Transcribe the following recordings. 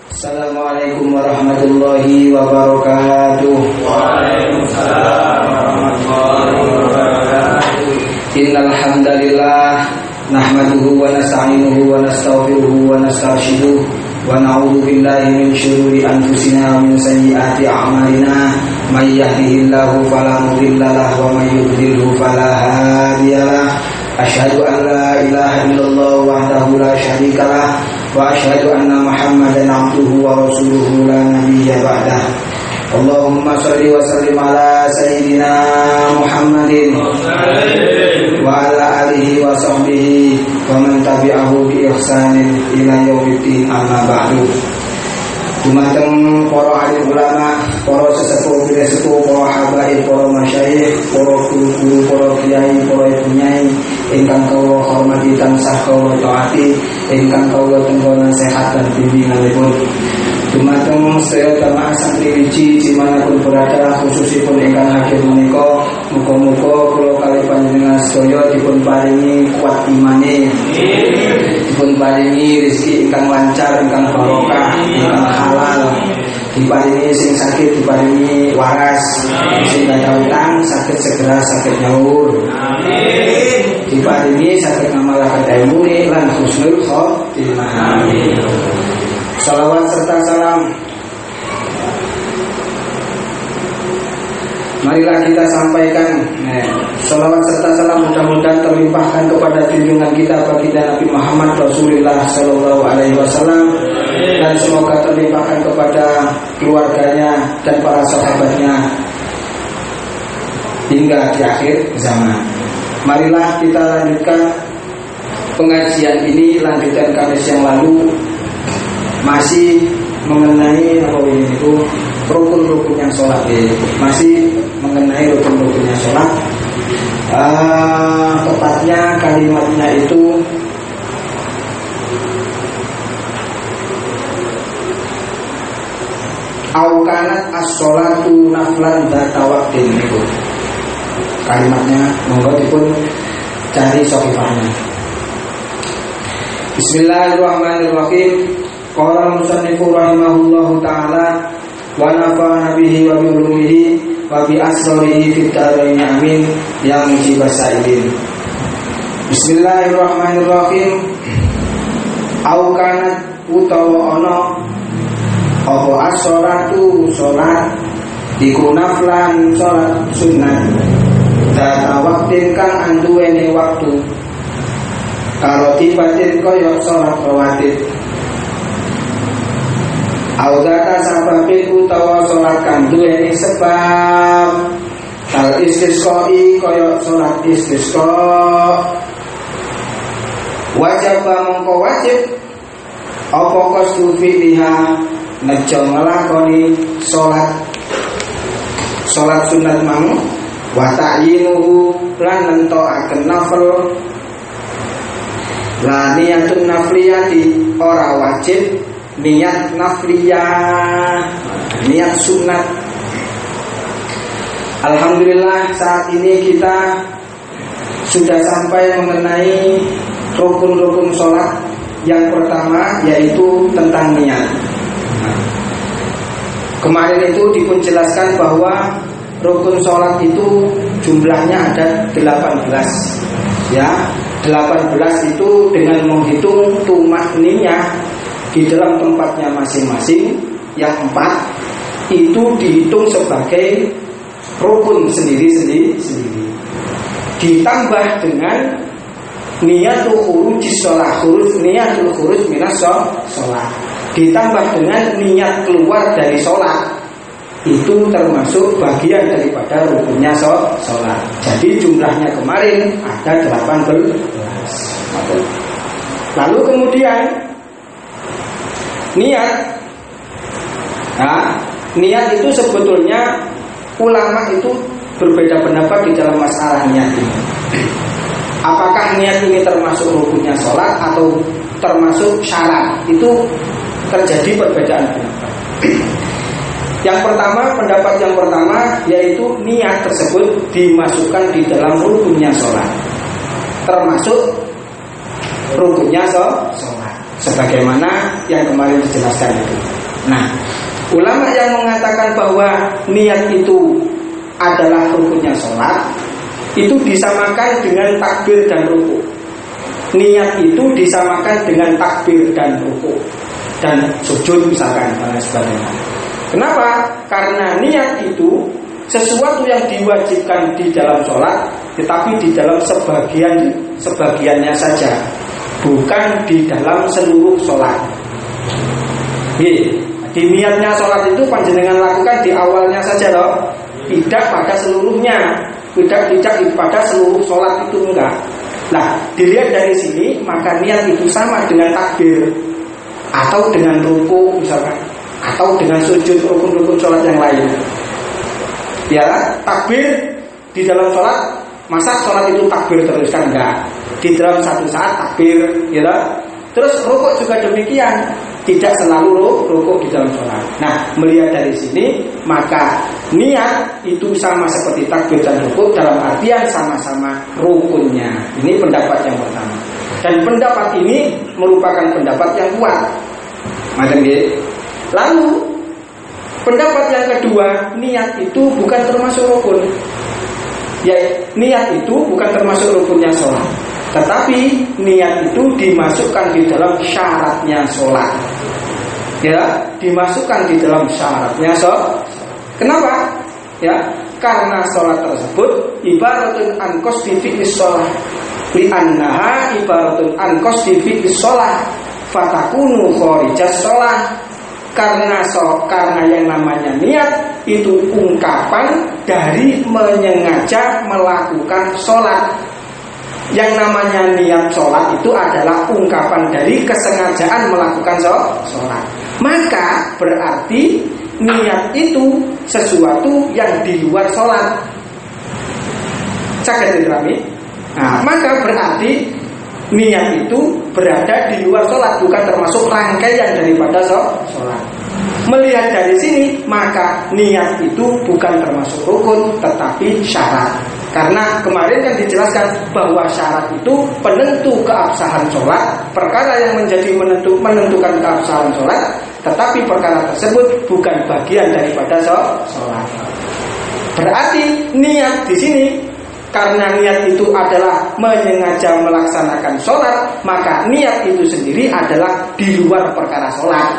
Assalamualaikum warahmatullahi wabarakatuh. Waalaikumsalam warahmatullahi wabarakatuh. Innal hamdalillah nahmaduhu wa nasta'inuhu wa nastaghfiruhu wa nastarshiduh wa na'udzu billahi min shururi anfusina wa min sayyiati a'malina. May yahdihillahu fala mudilla lahu wa may yudlilhu fala hadiyalah. Asyhadu an la ilaha illallah wahdahu la syarika lah wa asyhadu anna Muhammadan abduhu wa rasuluhu la nabiyya ba'dah. Allahumma shalli wa sallim ala sayyidina Muhammadin wa ala alihi wa sahbihi wa man tabi'ahu bi ihsanin ila yaumiddin, amma ba'du. Dumateng para alim ulama, para sesepuh sepuh, para habaib, para masyayikh, para guru-guru, para kiai, para nyai ingkang kawula hormati tansah kawula taati, ingkang kawula tenggonan sehat dan bimbinganipun. Dumateng sedaya jamaah santri wiji dimanapun berada, khususipun ingkang hadir menika, muga-muga kula kalih panjenengan sedaya dipun paringi kuat imane, dipun paringi rezeki ingkang lancar, ingkang barokah, ingkang halal, diparingi sing sakit diparingi waras, sing ada utang sakit segera sakit nyaur, diparingi sakit ngamalaken ilmu lan husnul khotimah. Salawat serta salam marilah kita sampaikan. Salawat serta salam mudah-mudahan terlimpahkan kepada junjungan kita baginda Nabi Muhammad Rasulullah Sallallahu Alaihi Wasallam, dan semoga terlimpahkan kepada keluarganya dan para sahabatnya hingga di akhir zaman. Marilah kita lanjutkan pengajian ini, lanjutan Kamis yang lalu, masih mengenai rukun-rukunnya sholat, masih mengenai rukun-rukunnya sholat. Tepatnya kalimatnya itu aukanat as-sholatu naflan dzata waqtin. Itu kalimatnya, monggo dipun cari sahifahnya. Bismillahirrahmanirrahim. Qala musannifu rahimahullahu ta'ala wa nafa'ana bihi wa bi ulumihi wa bi asrarihi fid dharain amin ya mujibas sa'ilin. Bismillahirrahmanirrahim. Au kanat utawa ana apa as-sholatu salat iku naflan salat sunat data waktin kang anduweni waktu karo tibatin kaya salat rawatib. Audata sababin utawa sholat kang duweni sebab kal istisqai kaya sholat istisqa. Wajib mongko wajib apa qasdu fiha nejo nglakoni sholat sunat mang wa ta'yinuhu lan nentokaken nafil. La niyatun nafliyati ora wajib niat nafliyah, niat sunat. Alhamdulillah saat ini kita sudah sampai mengenai rukun-rukun sholat. Yang pertama yaitu tentang niat. Kemarin itu dipunjelaskan bahwa rukun sholat itu jumlahnya ada 18. Ya, 18 itu dengan menghitung tumakninah di dalam tempatnya masing-masing. Yang 4 itu dihitung sebagai rukun sendiri-sendiri, ditambah dengan niatul khurujis sholat, niatul khuruj minas sholat, ditambah dengan niat keluar dari sholat. Itu termasuk bagian daripada rukunnya sholat. Jadi jumlahnya kemarin ada 18. Lalu kemudian niat. Nah, niat itu sebetulnya ulama itu berbeda pendapat di dalam masalah niat ini. Apakah niat ini termasuk rukunnya sholat atau termasuk syarat? Itu terjadi perbedaan pendapat. Pendapat yang pertama yaitu niat tersebut dimasukkan di dalam rukunnya sholat, termasuk rukunnya sholat, sebagaimana yang kemarin dijelaskan itu. Nah, ulama yang mengatakan bahwa niat itu adalah rukunnya sholat, itu disamakan dengan takbir dan ruku. Niat itu disamakan dengan takbir dan ruku dan sujud misalkan dan sebagainya. Kenapa? Karena niat itu sesuatu yang diwajibkan di dalam sholat, tetapi di dalam sebagiannya saja, bukan di dalam seluruh sholat. Di niatnya sholat itu panjenengan lakukan di awalnya saja loh, tidak pada seluruhnya, tidak pada seluruh sholat itu enggak. Nah, dilihat dari sini maka niat itu sama dengan takbir atau dengan ruku misalkan, atau dengan sujud rukun-rukun sholat yang lain. Ya, takbir di dalam sholat, masa sholat itu takbir terus kan enggak? Di dalam satu saat takbir, ya. Terus rukuk juga demikian, tidak selalu rukuk di dalam sholat. Nah, melihat dari sini maka niat itu sama seperti takbir dan rukuk dalam artian sama-sama rukunnya. Ini pendapat yang pertama. Dan pendapat ini merupakan pendapat yang kuat. Macam gitu. Lalu pendapat yang kedua, niat itu bukan termasuk rukun. Ya, niat itu bukan termasuk rukunnya sholat, tetapi niat itu dimasukkan di dalam syaratnya sholat. Ya, dimasukkan di dalam syaratnya sholat. Kenapa? Ya, karena sholat tersebut ibaratun an qasdi fi'lis sholat, li'annaha ibaratun an qasdi fi'lis sholat, fatakunu kharijas sholat. Karena yang namanya niat itu ungkapan dari menyengaja melakukan sholat. Yang namanya niat sholat itu adalah ungkapan dari kesengajaan melakukan sholat. Maka berarti niat itu sesuatu yang di luar sholat. Sakit diterami? Nah, maka berarti niat itu berada di luar sholat, bukan termasuk rangkaian daripada sholat. Melihat dari sini maka niat itu bukan termasuk rukun tetapi syarat. Karena kemarin kan dijelaskan bahwa syarat itu penentu keabsahan sholat, perkara yang menjadi menentukan keabsahan sholat, tetapi perkara tersebut bukan bagian daripada sholat. Berarti niat di sini, karena niat itu adalah menyengaja melaksanakan sholat, maka niat itu sendiri adalah di luar perkara sholat.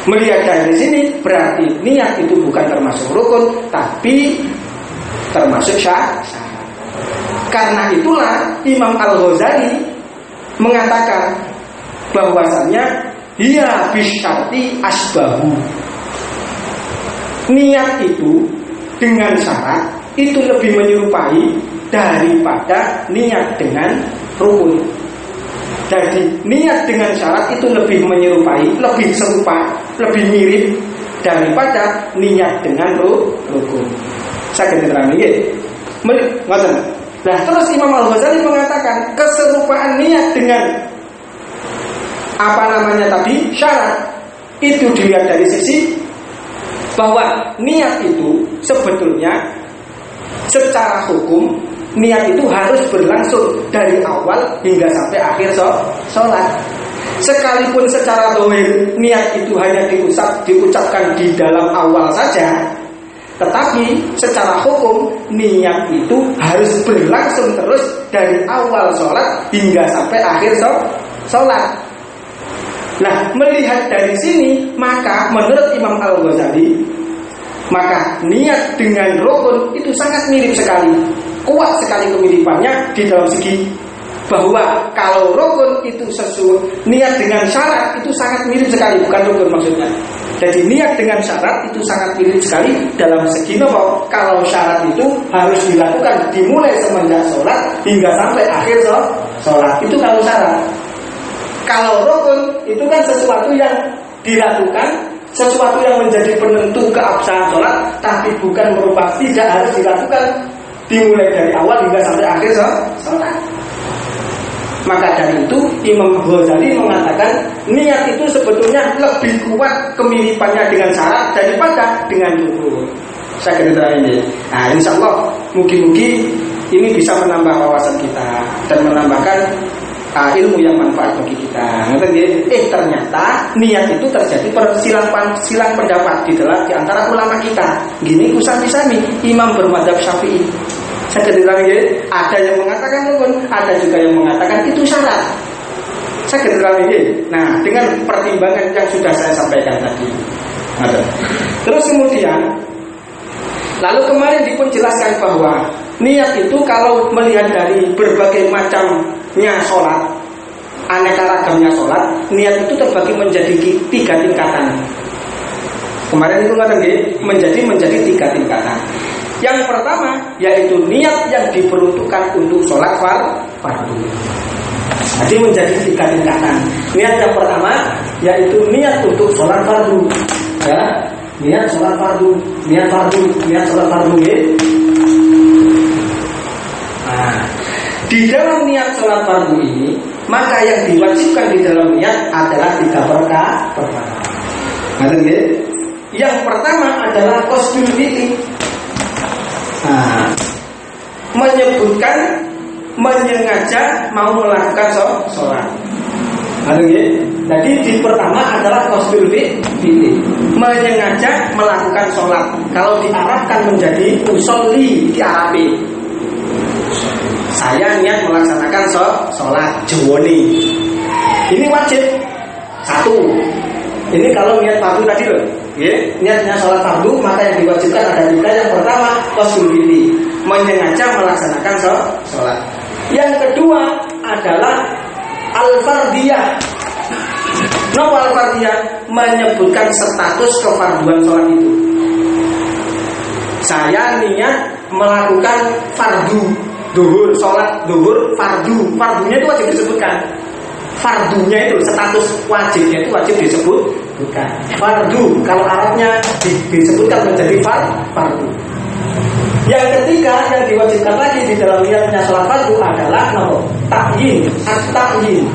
Melihat dari sini berarti niat itu bukan termasuk rukun, tapi termasuk syarat. Karena itulah Imam Al-Ghazali mengatakan bahwasannya hiya bisyarti asbahu. Niat itu dengan syarat itu lebih menyerupai daripada niat dengan rukun. Jadi niat dengan syarat itu lebih menyerupai, lebih serupa, lebih mirip daripada niat dengan rukun. Saya keterangan ini. Nah, terus Imam Al-Ghazali mengatakan keserupaan niat dengan tadi syarat itu dilihat dari sisi bahwa niat itu sebetulnya secara hukum niat itu harus berlangsung dari awal hingga sampai akhir sholat. Sekalipun secara dohir niat itu hanya diucapkan di dalam awal saja, tetapi secara hukum niat itu harus berlangsung terus dari awal sholat hingga sampai akhir sholat. Nah, melihat dari sini maka menurut Imam Al-Ghazali maka niat dengan rukun itu sangat mirip sekali, kuat sekali kemiripannya di dalam segi bahwa kalau rukun itu niat dengan syarat itu sangat mirip sekali, bukan rukun maksudnya. Jadi niat dengan syarat itu sangat mirip sekali dalam segi nopo. Kalau syarat itu harus dilakukan dimulai semenjak sholat hingga sampai akhir sholat, itu kalau syarat. Kalau rukun itu kan sesuatu yang dilakukan, sesuatu yang menjadi penentu keabsahan sholat, tapi bukan merupakan tidak harus dilakukan dimulai dari awal hingga sampai akhir sholat. Maka dari itu Imam Ghazali mengatakan niat itu sebetulnya lebih kuat kemiripannya dengan syarat daripada dengan rukun. Saya kira ini. Nah, insya Allah mungkin ini bisa menambah wawasan kita dan menambahkan ilmu yang manfaat bagi kita. Ternyata niat itu terjadi silang pendapat di antara ulama kita. Gini kusami-sami Imam bermadzhab Syafi'i. Saya ada yang mengatakan rukun, ada juga yang mengatakan itu syarat. Saya nah, dengan pertimbangan yang sudah saya sampaikan tadi. Terus kemudian, lalu kemarin dipenjelaskan bahwa niat itu kalau melihat dari berbagai macamnya sholat, aneka ragamnya sholat, niat itu terbagi menjadi 3 tingkatan. Kemarin itu menjadi 3 tingkatan. Yang pertama yaitu niat yang diperuntukkan untuk sholat fardu. Jadi menjadi 3 tingkatan. Niat yang pertama yaitu niat untuk sholat fardu. Ya, niat sholat fardu, niat sholat fardu. Nah, di dalam niat sholat fardu ini, maka yang diwajibkan di dalam niat adalah 3 perkara. Yang pertama adalah qasdul fi'li. Nah, menyebutkan menyengaja mau melakukan sholat. Jadi di pertama adalah qasdul fi'li, menyengaja melakukan sholat. Kalau diarabkan menjadi usolli di Arabi, saya niat melaksanakan sholat jawoni. Ini wajib 1. Ini kalau niat fardu tadi loh. Niatnya sholat fardu, maka yang diwajibkan ada 3. Yang pertama qasdul fi'li, menyengaja melaksanakan sholat. Yang kedua adalah al-fardiyah. Napa al-fardiyah? Menyebutkan status kefarduan sholat itu. Saya niat melakukan fardu duhur, sholat duhur fardu. Fardunya itu wajib disebutkan. Fardunya itu status wajibnya itu wajib disebutkan. Fardu kalau Arabnya disebutkan menjadi fardu. Yang ketiga yang diwajibkan lagi di dalam niatnya sholat fardu adalah ta'yin, at-ta'yin.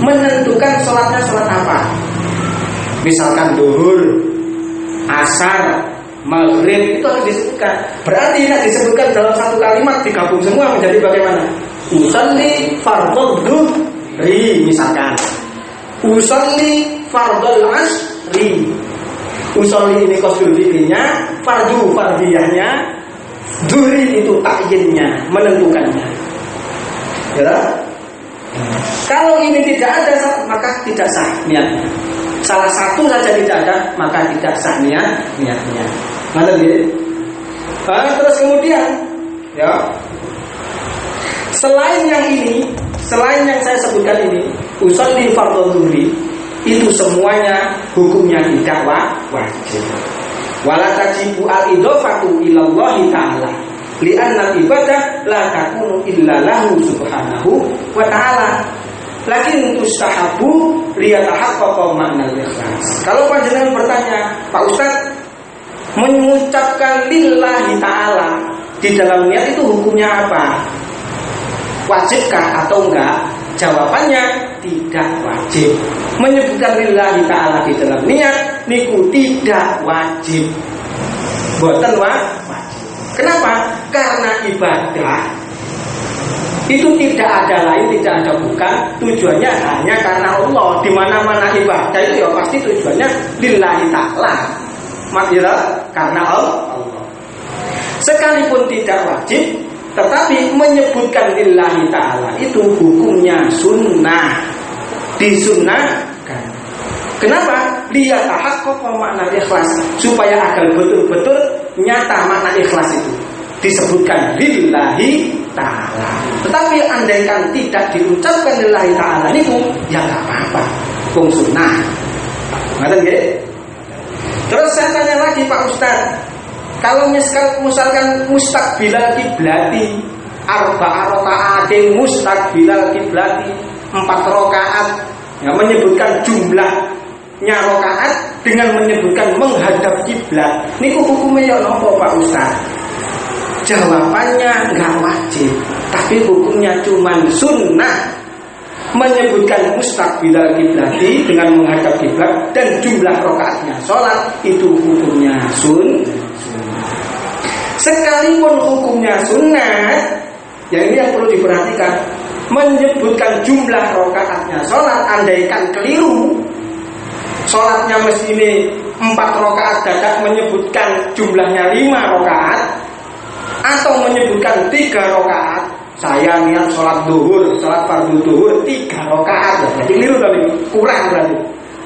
Menentukan sholatnya sholat apa. Misalkan duhur, asar, maghrib, itu harus disebutkan. Berarti tidak disebutkan dalam satu kalimat, digabung semua menjadi bagaimana? Usolli fardhu dhuhri misalkan. Usolli fardhu asri. Usolli ini qasdul fi'linya, fardiyahnya, dhuhri itu ta'yinnya, menentukannya. Ya. Kalau ini tidak ada maka tidak sah niatnya. Salah satu saja tidak ada maka tidak sah niatnya. Terus kemudian ya, selain yang saya sebutkan ini, usolli fardhu dhuhri, itu semuanya hukumnya tidak wajib. Wala tajibu al-idhofatu ilallahi ta'ala, li'anna ibadah la takunu illa lahu subhanahu wa ta'ala, lakin tustahabu liyatahaqqaqa ma'nal ikhlas. Kalau panjenengan bertanya, Pak Ustaz, mengucapkan lillahi ta'ala di dalam niat itu hukumnya apa? Wajibkah atau enggak? Jawabannya tidak wajib. Menyebutkan lillahi ta'ala di dalam niat niku tidak wajib. Boten wajib. Kenapa? Karena ibadah itu tidak ada lain, tidak ada bukan, tujuannya hanya karena Allah. Di mana-mana ibadah itu ya pasti tujuannya lillahi ta'ala. Maksudnya karena Allah. Sekalipun tidak wajib, tetapi menyebutkan lillahi ta'ala itu hukumnya sunnah, disunnahkan. Kenapa? Liyatahaqqaqa makna ikhlas, supaya agar betul-betul nyata makna ikhlas itu disebutkan lillahi ta'ala. Tetapi andaikan tidak diucapkan lillahi ta'ala niku ya enggak apa-apa, hukum sunnah. Ngoten nggih? Terus saya tanya lagi Pak Ustaz, kalau misalkan mustaqbilal kiblati, arba'a raka'atin mustaqbilal kiblati, 4 rakaat, ya, menyebutkan jumlahnya rakaat dengan menyebutkan menghadap kiblat, niku hukumnya ya nopo Pak Ustaz? Jawabannya enggak wajib, tapi hukumnya cuma sunnah. Menyebutkan mustaqbilal kiblati dengan menghadap kiblat dan jumlah rakaatnya sholat itu hukumnya sunnah. Sekalipun hukumnya sunnah, yang ini yang perlu diperhatikan, menyebutkan jumlah rakaatnya sholat, andaikan keliru sholatnya mesti 4 rakaat dadak menyebutkan jumlahnya 5 rakaat, atau menyebutkan 3 rakaat, saya niat sholat duhur, sholat fardu duhur 3 rakaat, jadi keliru tadi, kurang berarti.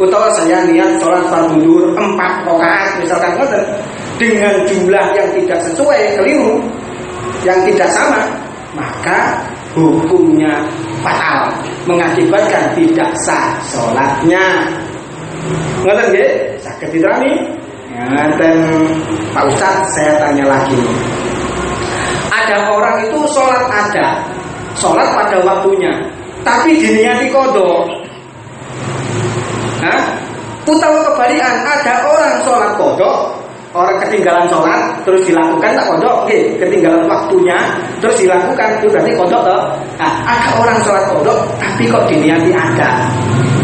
Atau saya niat sholat fardu duhur 4 rakaat misalkan, dengan jumlah yang tidak sesuai, keliru, yang tidak sama, maka hukumnya fatal, mengakibatkan tidak sah sholatnya. Ngerti nggih? Saged diterani? Ngaten Pak Ustaz, saya tanya lagi. Ada orang itu sholat pada waktunya, tapi diniati qadha. Utawa kebalikan, ada orang sholat qadha, orang ketinggalan sholat terus dilakukan tak qadha, ketinggalan waktunya terus dilakukan, itu berarti qadha toh. Ada orang sholat qadha tapi kok diniati ada.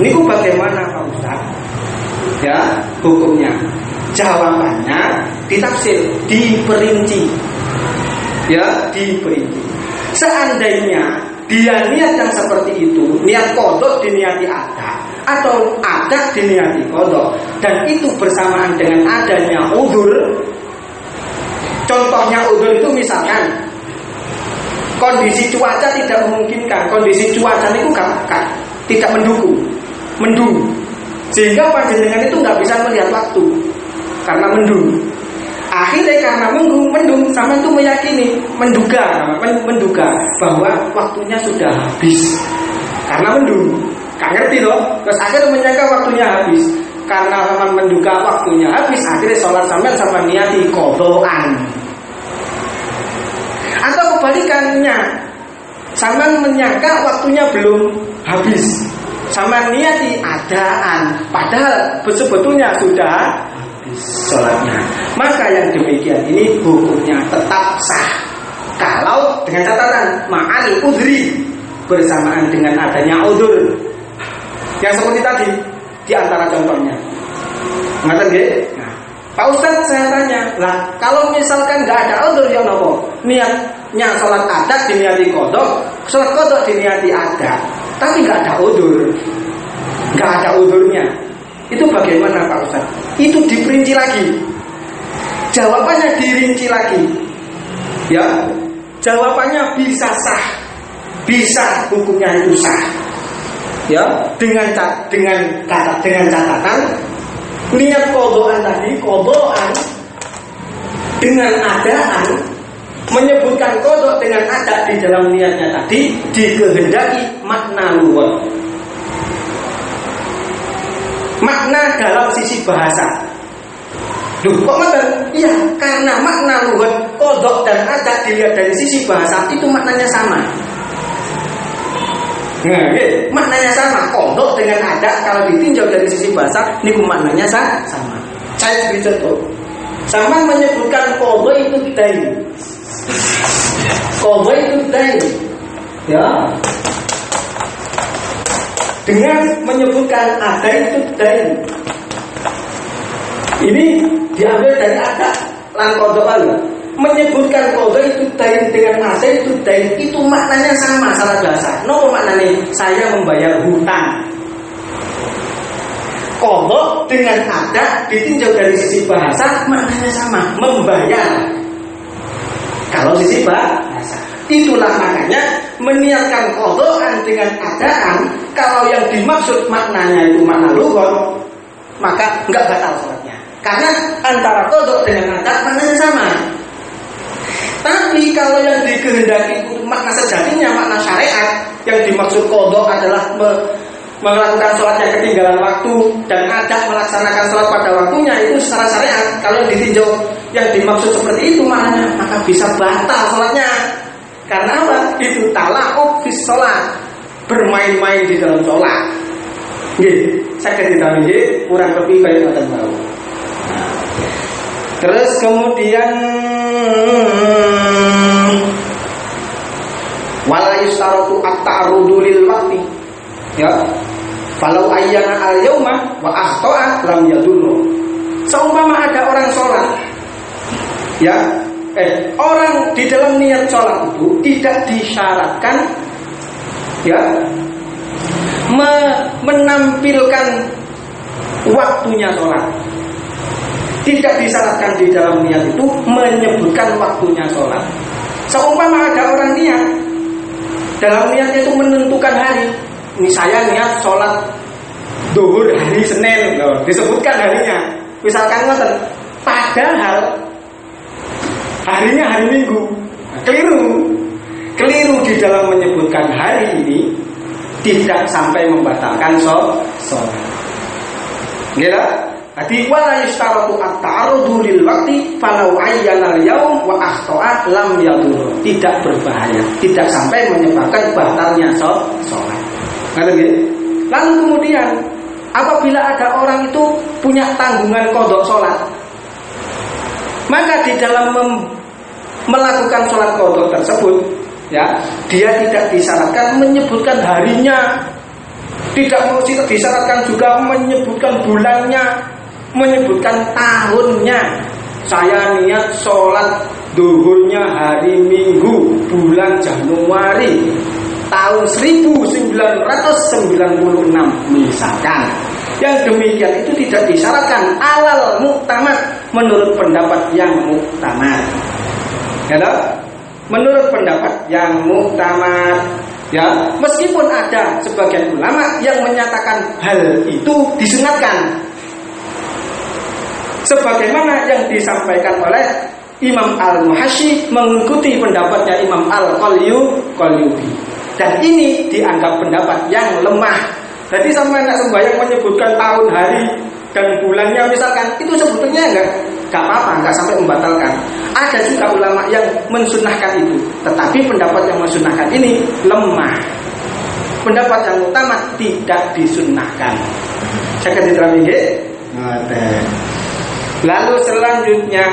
Niku bagaimana Pak Ustaz? Ya, hukumnya. Jawabannya ditafsir, diperinci. Ya, diperinci. Seandainya dia niat yang seperti itu, niat qadha diniati ada, atau ada diniati qadha, dan itu bersamaan dengan adanya udzur. Contohnya udzur itu misalkan kondisi cuaca tidak memungkinkan, kondisi cuaca itu tidak mendung, sehingga panjenengan itu nggak bisa melihat waktu karena mendung. Akhirnya karena mendung sama itu meyakini, menduga bahwa waktunya sudah habis karena mendung. Gak ngerti loh, terus akhirnya menyangka waktunya habis. Karena memang menduga waktunya habis, akhirnya sholat sambil sama niati qadhaan. Atau kebalikannya, sama menyangka waktunya belum habis, sama niati adaan, padahal sebetulnya sudah habis sholatnya. Maka yang demikian ini hukumnya tetap sah, kalau dengan catatan ma'al udhri, bersamaan dengan adanya udzur. Yang seperti tadi di antara contohnya. Ngerti nggih? Nah, Pak Ustaz saya tanya, lah kalau misalkan nggak ada udzur ya napa? Niatnya sholat ada diniati qadha, sholat qadha diniati ada, tapi nggak ada udzur. Nggak ada udzurnya. Itu bagaimana Pak Ustaz? Itu diperinci lagi. Jawabannya dirinci lagi. Ya. Jawabannya bisa sah. Bisa hukumnya itu sah. Ya, dengan catatan niat qadhaan tadi, qadhaan dengan adaan, menyebutkan qadha dengan ada di dalam niatnya tadi dikehendaki makna lughah. Makna dalam sisi bahasa. Loh, kok ngoten? Iya, karena makna lughah qadha dan ada dilihat dari sisi bahasa itu maknanya sama. Nah, maknanya sama, qadha dengan ada kalau ditinjau dari sisi bahasa niku maknanya sama. Saya beri contoh. Sama menyebutkan qadha itu dain. Qadha itu dain. Ya. Dengan menyebutkan ada itu dain. Ini diambil dari ada lan qadha lalu. Menyebutkan qadha itu dain dengan ada itu dain, itu maknanya sama salah bahasa. Nopo maknanya? Saya membayar hutang. Qadha dengan ada ditinjau dari sisi bahasa maknanya sama, membayar. Kalau sisi bahasa, itulah makanya meniatkan qadhaan dengan adaan. Kalau yang dimaksud maknanya itu makna lughah, maka enggak batal sholatnya. Karena antara qadha dengan ada maknanya sama. Tapi kalau yang dikehendaki makna sejatinya, makna syariat, yang dimaksud qadha adalah melakukan sholat yang ketinggalan waktu dan ada melaksanakan sholat pada waktunya, itu secara syariat. Kalau yang ditinjau yang dimaksud seperti itu maknanya, maka bisa batal sholatnya. Karena apa? Itu tala'ub fis sholat, bermain-main di dalam sholat. Nggih, saged ditambah kurang lebih kaya ngoten mawon. Terus kemudian wala yustaratu at-ta'arrudu lil waqti. Ya. Falau ayyana al-yauma wa akhta'a lam yadurru. Seumpama ada orang sholat, ya, orang di dalam niat sholat itu tidak disyaratkan ya, menampilkan waktunya sholat. Tidak disyaratkan di dalam niat itu menyebutkan waktunya sholat. Seumpama ada orang niat, dalam niatnya itu menentukan hari. Ini saya niat sholat duhur hari Senin, loh, disebutkan harinya. Misalkan ngoten, padahal harinya hari Minggu. Keliru di dalam menyebutkan hari ini tidak sampai membatalkan sholat. Gila? Jadi wala yustaratu at-ta'arrudu lil waqti falau ayyana al-yaum wa akhta'a lam yadur. Tidak berbahaya, tidak sampai menyebabkan batalnya sholat. Lalu kemudian apabila ada orang itu punya tanggungan qada sholat, maka di dalam melakukan sholat qada tersebut, ya, dia tidak disyaratkan menyebutkan harinya, tidak disyaratkan juga menyebutkan bulannya, menyebutkan tahunnya. Saya niat sholat duhurnya hari Minggu bulan Januari tahun 1996 misalkan. Yang demikian itu tidak disyaratkan alal muktamad menurut pendapat yang muktamad. Ya, menurut pendapat yang muktamad, ya, meskipun ada sebagian ulama yang menyatakan hal itu disunatkan, sebagaimana yang disampaikan oleh Imam Al-Muhasyi mengikuti pendapatnya Imam Al-Qalyubi, dan ini dianggap pendapat yang lemah. Jadi sama nggak sembahyang menyebutkan tahun, hari, dan bulannya misalkan, itu sebetulnya nggak apa-apa, nggak sampai membatalkan. Ada juga ulama yang mensunahkan itu, tetapi pendapat yang mensunahkan ini lemah. Pendapat yang utama tidak disunahkan. Saya akan diterangkan. Lalu selanjutnya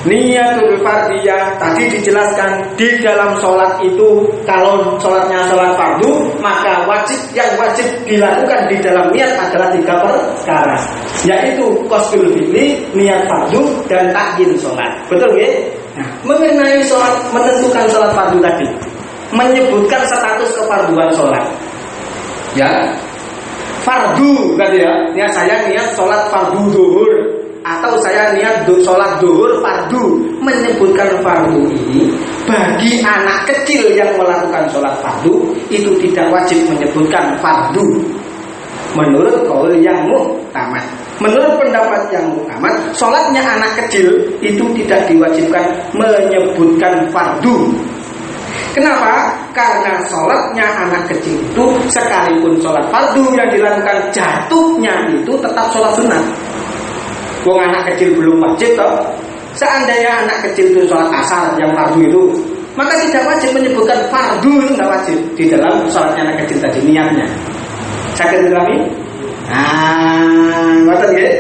niyatul fardiyah, tadi dijelaskan di dalam sholat itu, kalau sholatnya sholat fardu, maka yang wajib dilakukan di dalam niat adalah 3 perkara, yaitu qasdul fi'li, niat fardu, dan ta'yin sholat. Betul ya? Nah, mengenai sholat, menentukan sholat fardu tadi, menyebutkan status kefarduan sholat, ya, fardu tadi ya, saya niat sholat fardu zuhur, atau saya niat sholat duhur fardu. Menyebutkan fardu ini bagi anak kecil yang melakukan sholat fardu itu tidak wajib menyebutkan fardu menurut qaul yang muktamad. Menurut pendapat yang muktamad, sholatnya anak kecil itu tidak diwajibkan menyebutkan fardu. Kenapa? Karena sholatnya anak kecil itu sekalipun sholat fardu yang dilakukan, jatuhnya itu tetap sholat sunat. Wong anak kecil belum wajib toh. Seandainya anak kecil itu sholat asar yang fardu itu, maka tidak wajib menyebutkan fardu, itu tidak wajib di dalam sholatnya anak kecil tadi, niatnya. Sakit diterami? Ngoten nggih.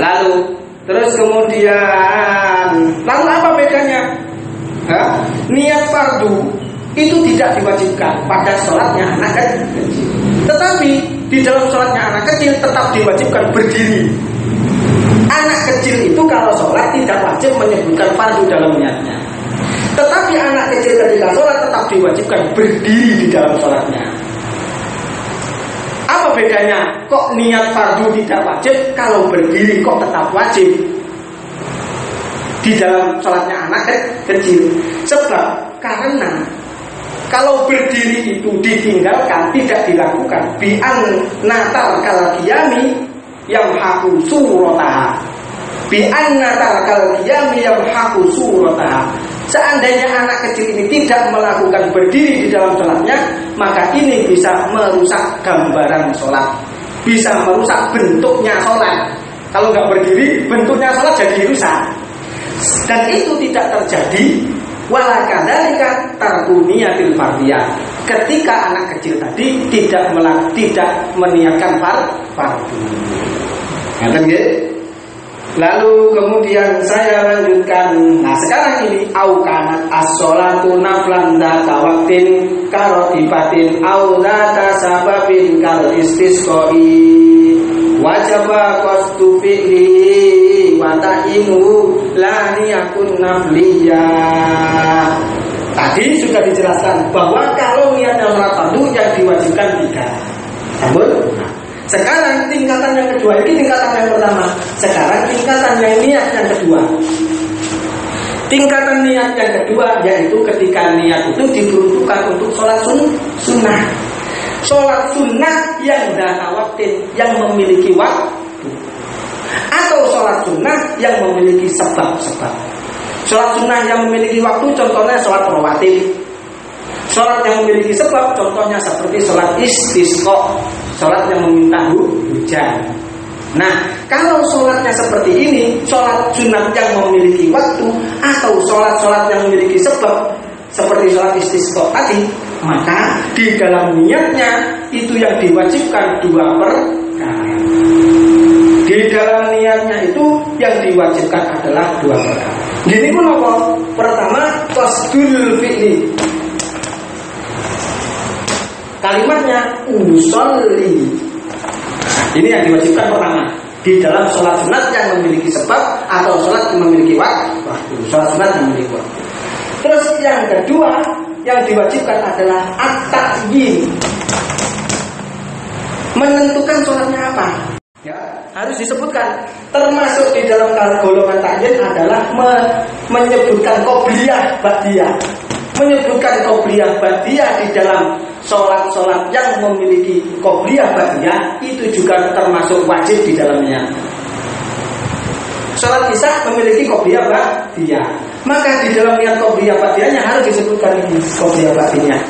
Lalu terus kemudian, lalu apa bedanya? Niat fardu itu tidak diwajibkan pada sholatnya anak kecil, tetapi di dalam sholatnya anak kecil tetap diwajibkan berdiri. Anak kecil itu kalau sholat tidak wajib menyebutkan fardu dalam niatnya, tetapi anak kecil ketika sholat tetap diwajibkan berdiri di dalam sholatnya. Apa bedanya? Kok niat fardu tidak wajib, kalau berdiri kok tetap wajib di dalam sholatnya anak kecil? Sebab karena kalau berdiri itu ditinggalkan, tidak dilakukan, bi'an natal kalqiyami yang haku surataha, bi'an natal kalqiyami yang haku surataha. Seandainya anak kecil ini tidak melakukan berdiri di dalam sholatnya, maka ini bisa merusak gambaran sholat, bisa merusak bentuknya sholat. Kalau nggak berdiri, bentuknya sholat jadi rusak. Dan itu tidak terjadi wala kadzalika tarku niyatil fardiyah, ketika anak kecil tadi tidak meniatkan fardu. Ngerti nggih? Lalu kemudian saya lanjutkan. Nah, sekarang ini au kanat as-sholatu naflan dzata waqtin karotibatin au dzata sababin kal istisqai wajaba qasdu fi'li wa ta'inu la yakun nafliyah. Tadi sudah dijelaskan bahwa kalau niatnya sholat fardu yang diwajibkan 3. Namun, sekarang tingkatan yang kedua, ini tingkatan yang pertama. Sekarang tingkatan yang niat yang kedua. Tingkatan niat yang kedua yaitu ketika niat itu diperuntukkan untuk sholat sunnah. Sholat sunnah yang waktu, yang memiliki waktu, atau sholat sunnah yang memiliki sebab-sebab. Sholat sunnah yang memiliki waktu contohnya sholat rawatib. Sholat yang memiliki sebab contohnya seperti sholat istisqa, sholat yang meminta hujan. Nah, kalau sholatnya seperti ini, sholat sunat yang memiliki waktu atau sholat-sholat yang memiliki sebab seperti sholat istisqa tadi, maka di dalam niatnya itu yang diwajibkan 2 perkara. Di dalam niatnya itu yang diwajibkan adalah 2 perkara. Gini pun apa? Pertama, qasdul fi'li. Kalimatnya usolli. Ini yang diwajibkan pertama di dalam sholat sunat yang memiliki sebab atau sholat yang memiliki waktu. Sholat sunat yang memiliki waktu. Terus yang kedua yang diwajibkan adalah at-ta'yin. Menentukan sholatnya apa? Ya, harus disebutkan. Termasuk di dalam golongan ta'yin adalah menyebutkan qobliyah ba'diyah. Menyebutkan qobliyah ba'diyah di dalam sholat-sholat yang memiliki qobliyah ba'diyah itu juga termasuk wajib di dalamnya. Sholat isya memiliki qobliyah ba'diyah, maka di dalam niat qobliyah ba'diyahnya harus disebutkan ini qobliyah ba'diyah.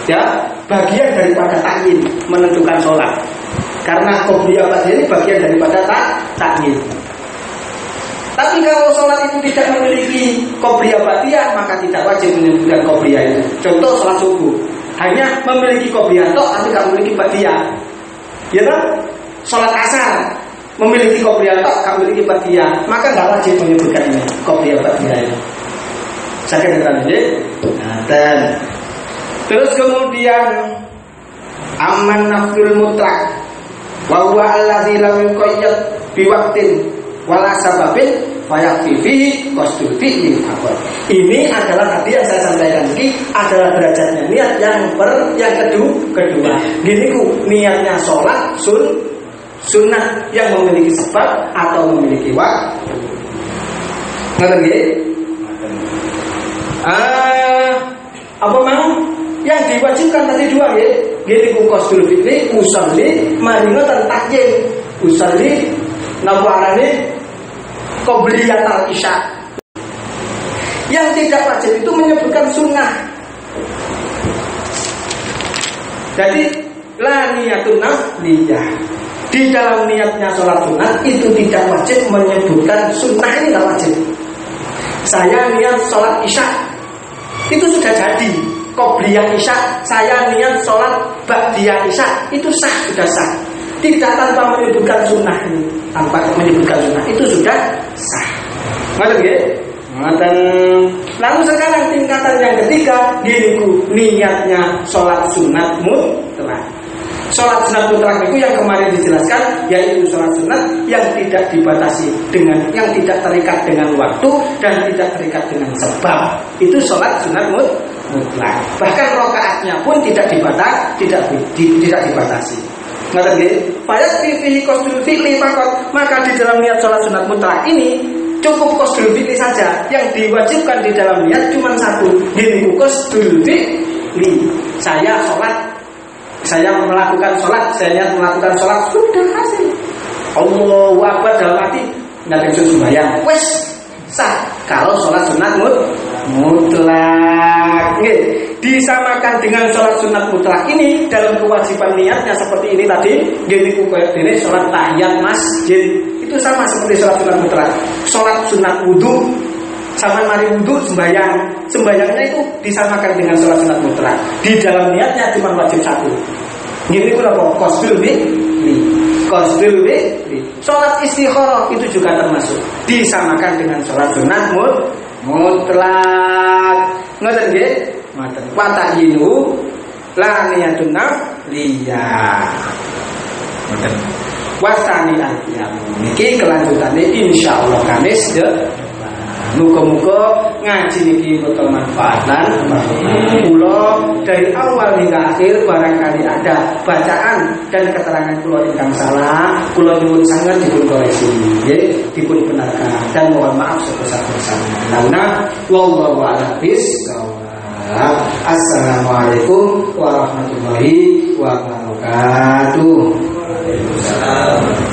Ya, bagian daripada ta'yin menentukan sholat. Karena qobliyah ba'diyah ini bagian daripada ta'yin. Tapi kalau sholat itu tidak memiliki qobliyah ba'diyah, maka tidak wajib menyebutkan qobliyah itu. Contoh sholat subuh hanya memiliki qobliyah tok, tapi tidak memiliki ba'diyah. Ya kan? Sholat asar memiliki qobliyah tok, tidak memiliki ba'diyah, maka tidak wajib menyebutkan ini qobliyah ba'diyah itu. Saya katakan ini. Dan terus kemudian aman nafsul mutlak wa huwa allazi lam yuqayyad biwaqtin wala sababin fayakfi fihi qasdul fi'li faqat. Ini adalah tadi yang saya sampaikan ini adalah derajatnya niat yang kedua. Gini ku niatnya sholat sunnah yang memiliki sebab atau memiliki waktu. Ngerti nggih? Apa mau? Yang diwajibkan tadi 2 ya. Gini ku qasdul fi'li usolli marino ta'yin. Usolli napa arane qobliyatul isya. Yang tidak wajib itu menyebutkan sunnah. Jadi la niyatun nafliyah. Di dalam niatnya sholat sunat itu tidak wajib menyebutkan sunnah, ini tidak wajib. Saya niat sholat isya, itu sudah jadi qobliyah isya. Saya niat sholat ba'diyah isya, itu sah, sudah sah. Tidak tanpa menyebutkan sunnah ini, tanpa menyebutkan sunnah itu sudah sah. Ngerti nggih? Ngoten. Lalu sekarang tingkatan yang ketiga, gini ku niatnya sholat sunat mutlak. Sholat sunat mutlak itu yang kemarin dijelaskan, yaitu sholat sunat yang tidak dibatasi dengan, yang tidak terikat dengan waktu dan tidak terikat dengan sebab. Itu sholat sunat mutlak. Bahkan rakaatnya pun tidak dibatasi. Ngerti nggih? Fayat fihi qasdul fi'li faqat. Maka di dalam niat sholat sunat mutlak ini cukup qasdul fi'li saja. Yang diwajibkan di dalam niat cuma satu. Gini qasdul fi'li. Saya sholat, saya melakukan sholat, saya niat melakukan sholat, sudah hasil. Allahu Akbar dalam hati, nggak ada sembahyang. Wes sah. Kalau sholat sunat mutlak, disamakan dengan sholat sunat mutlak ini dalam kewajiban niatnya seperti ini tadi. Gini ini sholat tahiyat masjid itu sama seperti sholat sunat mutlak. Sholat sunat wudhu sama mari wudhu sembahyangnya itu disamakan dengan sholat sunat mutlak. Di dalam niatnya cuma wajib satu. Gini pula kok qasdul fi'li. Sholat istikharah itu juga termasuk disamakan dengan sholat sunat mutlak. Ngoten nggih? Ngoten. Wa ta'yinu la niyatun nafliyah. Ngoten. Wasani al-qiyam. Niki kelanjutane insyaallah Kamis depan. Muga-muga ngaji niki betul manfaat lan kula dari awal hingga akhir barangkali ada bacaan dan keterangan kula ingkang salah, kula nyuwun sanget dipun koreksi nggih, dipun benarkan dan mohon maaf sebesar-besarnya. Wallahu a'lam bishawab. Assalamualaikum warahmatullahi wabarakatuh. Waalaikumsalam.